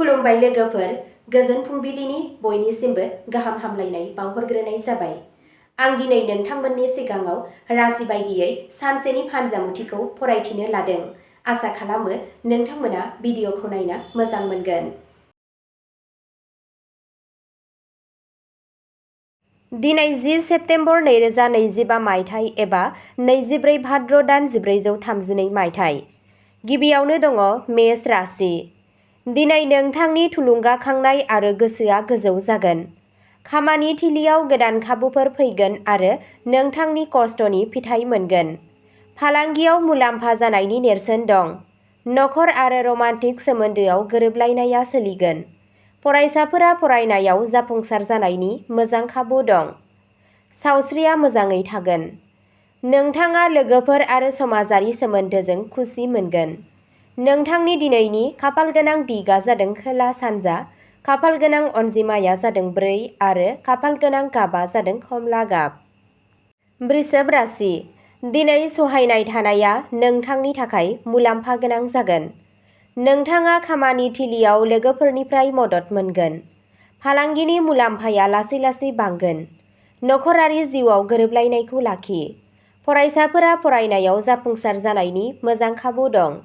खुलुमबाय लोगोफोर, गोजोन फुंबिलिनि बयनिसिमबो गाहाम हामलायनाय बावहरग्रोनाय जाबाय। आं दिनै नोंथांमोननि सिगाङाव राशि बायदियै सानसेनि फानजामुथिखौ फरायथिनो लादों। आसा खालामो नोंथांमोना भिडिअखौ नायना मोजां मोनगोन। दिनै 10 सेप्तेम्बर 2025 मायथाइ एबा 24 भाद्र दान 1432 मायथाइ। गिबियावनो दङ मेष राशि। दिनै नोंथांनि थुलुंगाखांनाय आरो गोसोआ गोजौ जागोन। खामानि थिलियाव गोदान खाबुफोर फैगोन आरो नोंथांनि खस्थ'नि फिथाइ मोनगोन। फालांगियाव मुलाम्फा जानायनि नेरसोन दं। नखर आरो रमान्टिक सोमोन्दोआव गोरोबलायनाया सोलिगोन। फरायसाफोरा फरायनायाव जाफुंसार जानायनि मोजां खाबु दं। सावस्रिया मोजाङै थागोन। नोंथाङा लोगोफोर आरो समाजारि सोमोन्दोजों खुसि मोनगोन। नोंथांनि दिनैनि खाफालगोनां दिगआ जादों खोला सानजा, खाफालगोनां अनजिमाया जादों 4 आरो खाफालगोनां गाबआ जादों खमला गाब। वृषभ राशि। दिनै सहायनाय थानाया नोंथांनि थाखाय मुलाम्फा गोनां जागोन। नोंथाङा खामानि थिलियाव लोगोफोरनिफ्राय मदद मोनगोन। फालांगिनि मुलाम्फाया लासै लासै बांगोन। नखरारि जिउआव गोरोबलायनायखौ लाखि। फरायसाफोरा फरायनायाव जाफुंसार जानायनि मोजां खाबु दं।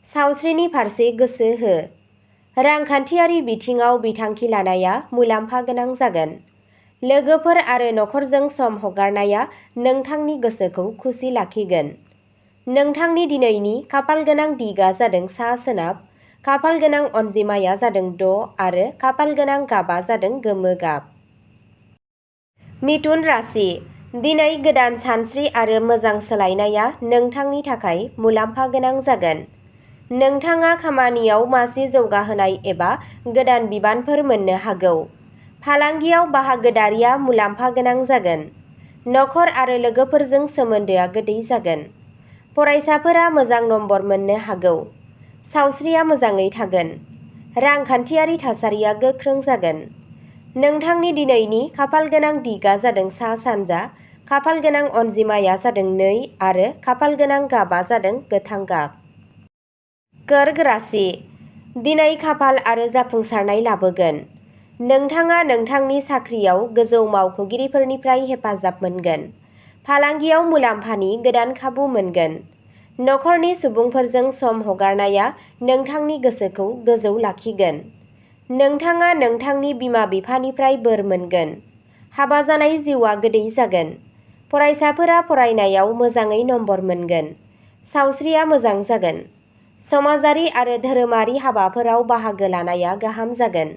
सावस्रिनि फारसे गोसो हो। रांखान्थियारि बिथिङाव बिथांखि लानाया मुलाम्फा गोनां जागोन। लोगोफोर आरो नखरजों सम हगारनाया नोंथांनि गोसोखौ खुसि लाखिगोन। नोंथांनि दिनैनि खाफालगोनां दिगआ जादों सा सोनाब, खाफालगोनां अनजिमाया जादों 6 आरो खाफालगोनां गाबआ जादों गोमो गाब। मिथुन राशि। दिनै गोदान सानस्रि आरो मोजां सोलायनाया नोंथांनि थाखाय मुलाम्फा गोनां जागोन। नोंथाङा खामानियाव मासि जौगाहोनाय एबा गोदान बिबानफोर मोननो हागौ। फालांगियाव बाहागोदारिया मुलाम्फा गोनां जागोन। नखर आरो लोगोफोरजों सोमोन्दोआ गोदै जागोन। फरायसाफोरा मोजां नम्बर मोननो हागौ। सावस्रिया मोजाङै थागोन। रांखान्थियारि थासारिया गोख्रों जागोन। नोंथांनि दिनैनि खाफालगोनां दिगआ जादों सा सानजा, खाफालगोनां अनजिमाया जादों 2 आरो खाफालगोनां गाबआ जादों गोथां गाब। कर्क राशि। दिनै खाफाल आरो जाफुंसारनाय लाबोगोन। नोंथाङा नोंथांनि साख्रियाव गोजौ मावख'गिरिफोरनिफ्राय हेफाजाब मोनगोन। फालांगियाव मुलाम्फानि गोदान खाबु मोनगोन। नखरनि सुबुंफोरजों सम हगारनाया नोंथांनि गोसोखौ गोजौ लाखिगोन। नोंथाङा नोंथांनि बिमा-बिफानिफ्राय बोर मोनगोन। हाबा जानाय जिउआ गोदै जागोन। फरायसाफोरा फरायनायाव मोजाङै नम्बर मोनगोन। सावस्रिया मोजां जागोन। समाजारि आरो धोरोमारि हाबाफोराव बाहागो लानाया गाहाम जागोन।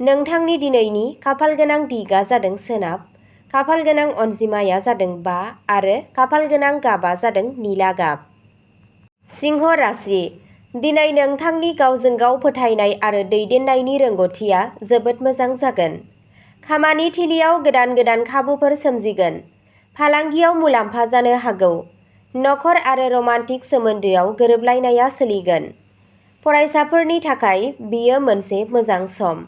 नोंथांनि दिनैनि खाफालगोनां दिगआ जादों सोनाब, खाफालगोनां अनजिमाया जादों 5 आरो खाफालगोनां गाबआ जादों निला गाब। सिंह राशि। दिनै नोंथांनि गावजों गाव फोथायनाय आरो दैदेननायनि रोंग'थिया जोबोद मोजां जागोन। खामानि थिलियाव गोदान गोदान खाबुफोर सोमजिगोन। फालांगियाव मुलाम्फा जानो हागौ। नखर आरो रमान्टिक सोमोन्दोआव गोरोबलायनाया सोलिगोन। फरायसाफोरनि थाखाय बेयो मोनसे मोजां सम।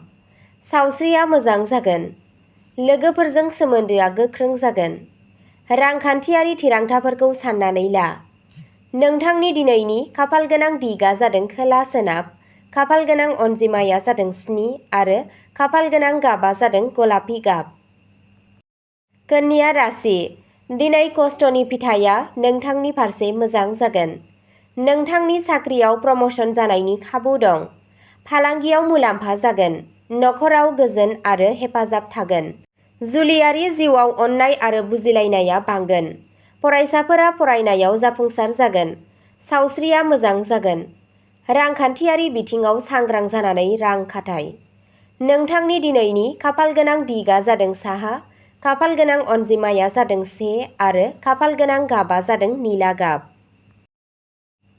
सावस्रिया मोजां जागोन। लोगोफोरजों सोमोन्दोआ गोख्रों जागोन। रांखान्थियारि थिरांथाफोरखौ साननानै ला। नोंथांनि दिनैनि खाफालगोनां दिगआ जादों खोला सोनाब, खाफालगोनां अनजिमाया जादों 7 आरो खाफालगोनां गाबआ जादों गलापि गाब। कन्या राशि। दिनै खस्थ'नि फिथाइया नोंथांनि फारसे मोजां जागोन। नोंथांनि साख्रियाव प्रम'शन जानायनि खाबु दं। फालांगियाव मुलाम्फा जागोन। नखराव गोजोन आरो हेफाजाब थागोन। जुलियारि जिउआव अननाय आरो बुजिलायनाया बांगोन। फरायसाफोरा फरायनायाव जाफुंसार जागोन। सावस्रिया मोजां जागोन। रांखान्थियारि बिथिङाव सांग्रां जानानै रां खाथाय। नोंथांनि दिनैनि खाफालगोनां दिगआ जादों साहा, खाफालगोनां अनजिमाया जादों 1 आरो खाफालगोनां गाबआ जादों निला गाब।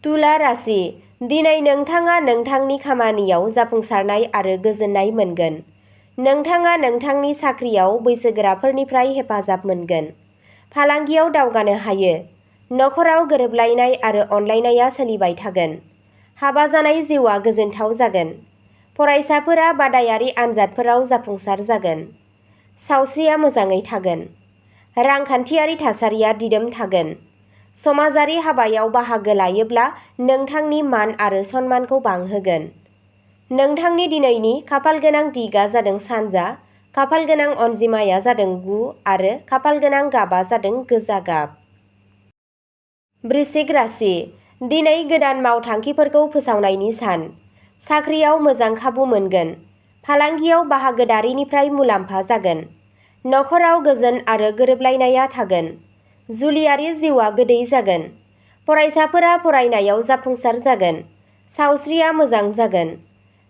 तुला राशि। दिनै नोंथाङा नोंथांनि खामानियाव जाफुंसारनाय आरो गोजोननाय मोनगोन। नोंथाङा नोंथांनि साख्रियाव बैसोगोराफोरनिफ्राय हेफाजाब मोनगोन। फालांगियाव दावगानो हायो। नखराव गोरोबलायनाय आरो अनलायनाया सोलिबाय थागोन। हाबा जानाय जिउआ गोजोनथाव जागोन। फरायसाफोरा बादायारि आनजादफोराव जाफुंसार जागोन। सावस्रिया मोजाङै थागोन। रांखान्थियारि थासारिया दिदोम थागोन। समाजारि हाबायाव बाहागो लायोब्ला नोंथांनि मान आरो सन्मानखौ बांहोगोन। नोंथांनि दिनैनि खाफाल गोनां दिगा जादों सानजा, खाफाल गोनां अनजिमाया जादों 9 आरो खाफाल गोनां गाबा जादों गोजा गाब। वृश्चिक राशि, दिनै गोदान मावथांखिफोरखौ फोसावनायनि सान। साख्रियाव मोजां खाबु मोनगोन। फालांगियाव बाहागोदारिनिफ्राय मुलाम्फा जागोन। नखराव गोजोन आरो गोरोबलायनाया थागोन। जुलियारि जिउआ गोदै जागोन। फरायसाफोरा फरायनायाव जाफुंसार जागोन। सावस्रिया मोजां जागोन।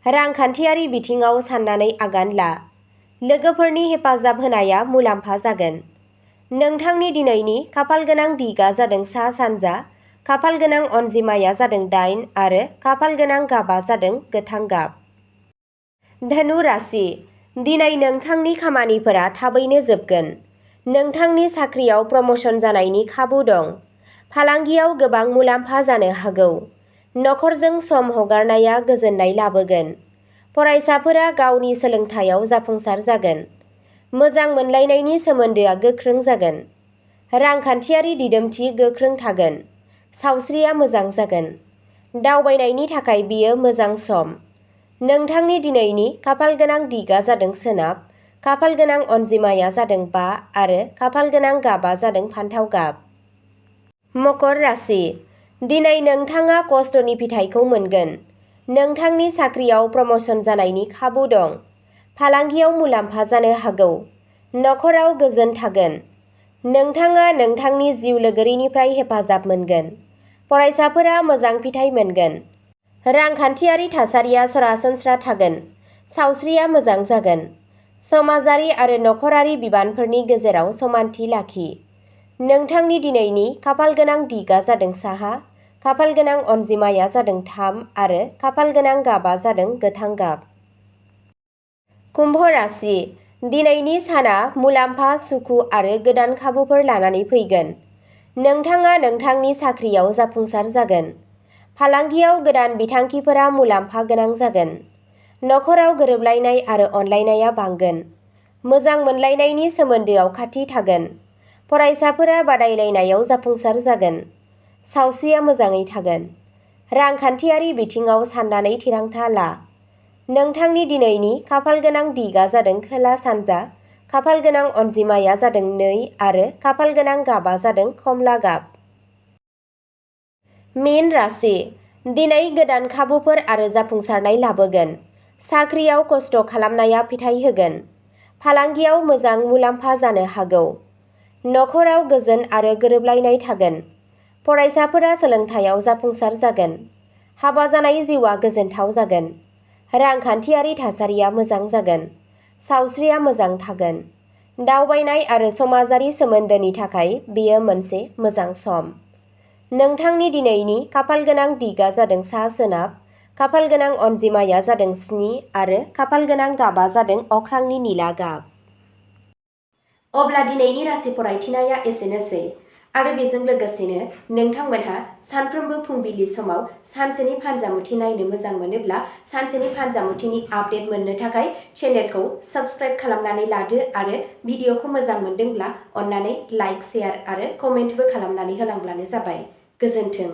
रांखान्थियारि बिथिङाव साननानै आगान ला। लोगोफोरनि हेफाजाब होनाया मुलाम्फा जागोन। नोंथांनि दिनैनि खाफाल गोनां दिगा जादों सा सानजा, खाफाल गोनां अनजिमाया जादों 8 आरो खाफाल गोनां गाबा जादों गोथां गाब। धनु राशि, दिनै नोंथांनि खामानिफोरा थाबैनो जोबगोन। नोंथांनि साख्रियाव प्रम'शन जानायनि खाबु दं। फालांगियाव गोबां मुलाम्फा जानो हागौ। नखरजों सम हगारनाया गोजोननाय लाबोगोन। फरायसाफोरा गावनि सोलोंथायाव जाफुंसार जागोन। मोजां मोनलायनायनि सोमोन्दोआ गोख्रों जागोन। रांखान्थियारि दिदोमथि गोख्रों थागोन। सावस्रिया मोजां जागोन। दावबायनायनि थाखाय बियो मोजां सम। नोंथांनि दिनैनि खाफाल गोनां दिगा जादों सोनाब, खाफाल गोनां अनजिमाया जादों 5 आरो खाफाल गोनां गाबा जादों फान्थाव गाब। मकर राशि, दिनै नोंथाङा खस्थ'नि फिथाइखौ मोनगोन। नोंथांनि साख्रियाव प्रम'शन जानायनि खाबु दं। फालांगियाव मुलाम्फा जानो हागौ। नखराव गोजोन थागोन। नोंथाङा नोंथांनि जिउ लोगोरिनिफ्राय हेफाजाब मोनगोन। फरायसाफोरा मोजां फिथाइ मोनगोन। रांखान्थियारि थासारिया सरासनस्रा थागोन। सावस्रिया मोजां जागोन। समाजारि आरो नखरारि बिबानफोरनि गेजेराव समानथि लाखि। नोंथांनि दिनैनि खाफाल गोनां दिगा जादों साहा, खाफाल गोनां अनजिमाया जादों 3 आरो खाफाल गोनां गाबा जादों गोथां गाब। कुम्भ राशि, दिनैनि साना मुलाम्फा, सुखु आरो गोदान खाबुफोर लानानै फैगोन। नोंथाङा नोंथांनि साख्रियाव जाफुंसार जागोन। फालांगियाव गोदान बिथांखिफोरा मुलाम्फा गोनां जागोन। नखराव गोरोबलायनाय आरो अनलायनाया बांगोन। मोजां मोनलायनायनि सोमोन्दोआव खाथि थागोन। फरायसाफोरा बादायलायनायाव जाफुंसार जागोन। सावस्रिया मोजाङै थागोन। रांखान्थियारि बिथिङाव साननानै थिरांथा ला। नोंथांनि दिनैनि खाफाल गोनां दिगा जादों खोला सानजा, खाफाल गोनां अनजिमाया जादों 2 आरो खाफाल गोनां गाबा जादों खमला गाब। मीन राशि, दिनै गोदान खाबुफोर आरो जाफुंसारनाय लाबोगोन। साख्रियाव खस्थ' खालामनाया फिथाइ होगोन। फालांगियाव मोजां मुलाम्फा जानो हागौ। नखराव गोजोन आरो गोरोबलायनाय थागोन। फरायसाफोरा सोलोंथायाव जाफुंसार जागोन। हाबा जानाय जिउआ गोजोनथाव जागोन। रांखान्थियारि थासारिया मोजां जागोन। सावस्रिया मोजां थागोन। दावबायनाय आरो समाजारि सोमोन्दोनि थाखाय बेयो मोनसे मोजां सम। नोंथांनि दिनैनि खाफाल गोनां दिगा जादों सा सोनाब, खाफाल गोनां अनजिमाया जादों 7 आरो खाफाल गोनां गाबा जादों अख्रांनि निला गाब। अब्ला दिनैनि राशि फरायथिनाया एसेनोसै आरो बेजों लोगोसेनो नोंथांमोनहा सानफ्रोमबो फुंबिलि समाव सानसेनि फानजामुथि नायनो मोजां मोनोब्ला सानसेनि फानजामुथिनि आपडेट मोननो थाखाय चेनेलखौ साबस्क्राइब खालामनानै लादो आरो भिडिअखौ मोजां मोनदोंब्ला अन्नानै लाइक, शेयार आरो कमेन्टबो खालामनानै होलांब्लानो जाबाय। गोजोन्थों।